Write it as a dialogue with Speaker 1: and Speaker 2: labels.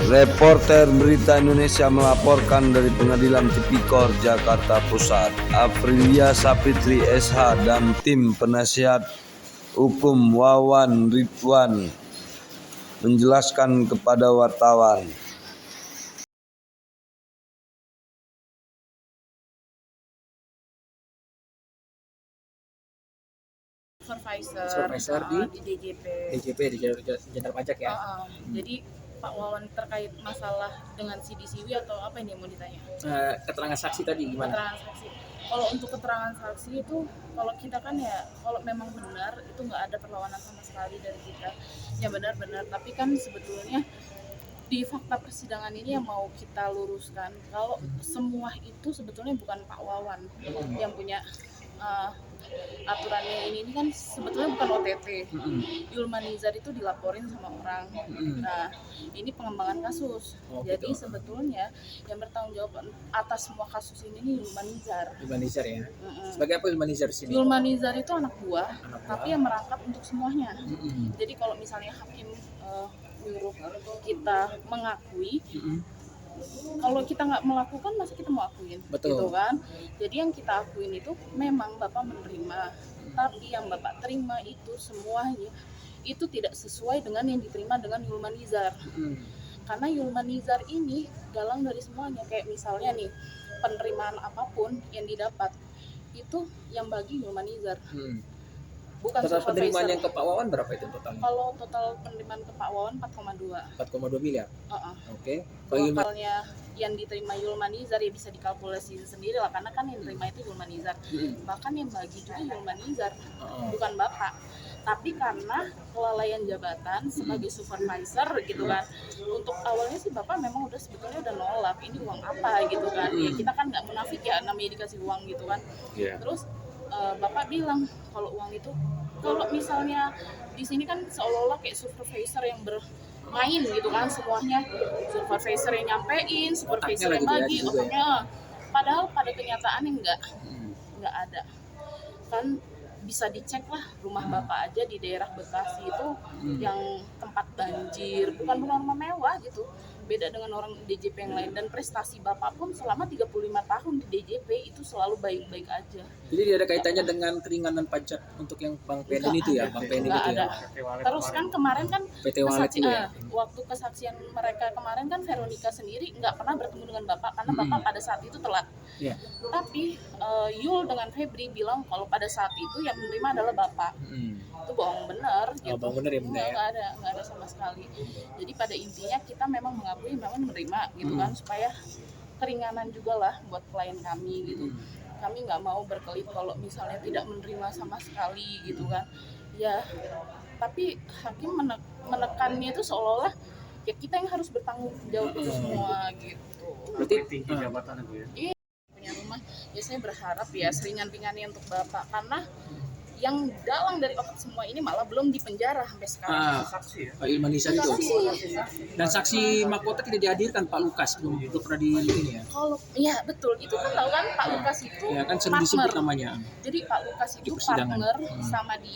Speaker 1: Reporter Berita Indonesia melaporkan dari Pengadilan Tipikor Jakarta Pusat. Aprilia Sapitri SH dan tim penasihat hukum Wawan Ridwan menjelaskan kepada wartawan.
Speaker 2: Supervisor di DJP di Jenderal Pajak ya.
Speaker 3: Jadi Pak Wawan terkait masalah dengan CDCW atau apa yang dia mau ditanya?
Speaker 2: Keterangan saksi tadi gimana?
Speaker 3: Keterangan saksi. Kalau untuk keterangan saksi itu, kalau kita kan ya, kalau memang benar itu nggak ada perlawanan sama sekali dari kita, ya benar-benar. Tapi kan sebetulnya di fakta persidangan ini yang mau kita luruskan, kalau semua itu sebetulnya bukan Pak Wawan yang punya aturannya ini kan sebetulnya bukan OTT. Yulmanizar itu dilaporin sama orang. Nah, ini pengembangan kasus. Jadi
Speaker 2: gitu.
Speaker 3: sebetulnya yang bertanggung jawab atas semua kasus ini nih Yulmanizar.
Speaker 2: Yulmanizar ya. Sebagai apa Yulmanizar di sini?
Speaker 3: Yulmanizar itu anak buah, tapi yang merangkap untuk semuanya. Jadi kalau misalnya hakim nyuruh kita mengakui, kalau kita nggak melakukan masa kita mau akuin.
Speaker 2: Betul.
Speaker 3: Gitu kan. Jadi yang kita akuin itu memang Bapak menerima, tapi yang Bapak terima itu semuanya itu tidak sesuai dengan yang diterima dengan Yulmanizar. Karena Yulmanizar ini galang dari semuanya. Kayak misalnya nih, penerimaan apapun yang didapat itu yang bagi Yulmanizar. Bukan
Speaker 2: total penerimaan yang
Speaker 3: supervisor.
Speaker 2: ke Pak Wawan berapa itu totalnya?
Speaker 3: Kalau total penerimaan ke Pak Wawan 4,2.
Speaker 2: 4,2 miliar. Oke.
Speaker 3: Totalnya yang diterima Yulmanizar ya bisa dikalkulasi sendiri lah, karena kan yang diterima itu Yulmanizar. Bahkan yang bagi juga Yulmanizar, bukan Bapak. Tapi karena kelalaian jabatan sebagai supervisor gitu kan, untuk awalnya sih Bapak memang udah sebetulnya udah nolak, ini uang apa gitu kan. Ya kita kan nggak munafik ya, namanya dikasih uang gitu kan. Terus Bapak bilang kalau uang itu, kalau misalnya di sini kan seolah-olah kayak supervisor yang bermain gitu kan, semuanya supervisor yang nyampein, supervisor yang bagi, otaknya. Padahal pada kenyataannya nggak ada. Kan bisa dicek lah rumah Bapak aja di daerah Bekasi itu yang tempat banjir, bukan rumah mewah gitu. Beda dengan orang DJP yang lain, dan prestasi Bapak pun selama 35 tahun di DJP itu selalu baik-baik aja.
Speaker 2: Jadi tidak ada kaitannya dengan keringanan pajak untuk yang Bang Penin itu ya, Bang Penin itu ya.
Speaker 3: Terus kan kemarin kan
Speaker 2: PT Walet itu ya.
Speaker 3: waktu kesaksian mereka kemarin kan Veronica sendiri nggak pernah bertemu dengan Bapak karena Bapak pada saat itu telat. Tapi Yul dengan Febri bilang kalau pada saat itu yang menerima adalah Bapak. Itu bohong bener gitu.
Speaker 2: Bohong bener ya Bunda ya.
Speaker 3: Nggak ada sama sekali. Jadi pada intinya kita memang mengakui memang menerima gitu kan, supaya keringanan juga lah buat klien kami gitu. Kami nggak mau berkelit kalau misalnya tidak menerima sama sekali gitu kan. Ya, tapi hakim menekannya itu seolah-olah ya kita yang harus bertanggung jawab itu semua gitu.
Speaker 2: Berarti
Speaker 4: tinggi jabatan itu ya?
Speaker 3: Iya, punya rumah. Ya saya berharap ya seringan-ringannya untuk Bapak, karena yang dalang dari otak semua ini malah belum dipenjara sampai sekarang.
Speaker 4: Saksi ya?
Speaker 2: Pak Yulmanizar itu.
Speaker 3: Saksi.
Speaker 2: Dan saksi mahkota tidak dihadirkan Pak Lukas, belum pernah di ini ya.
Speaker 3: Kalau iya betul, itu kan tahu kan Pak Lukas itu
Speaker 2: Ya kan sering disebut
Speaker 3: partner.
Speaker 2: namanya.
Speaker 3: Jadi Pak Lukas
Speaker 2: Di
Speaker 3: itu
Speaker 2: persidangan.
Speaker 3: partner sama dia.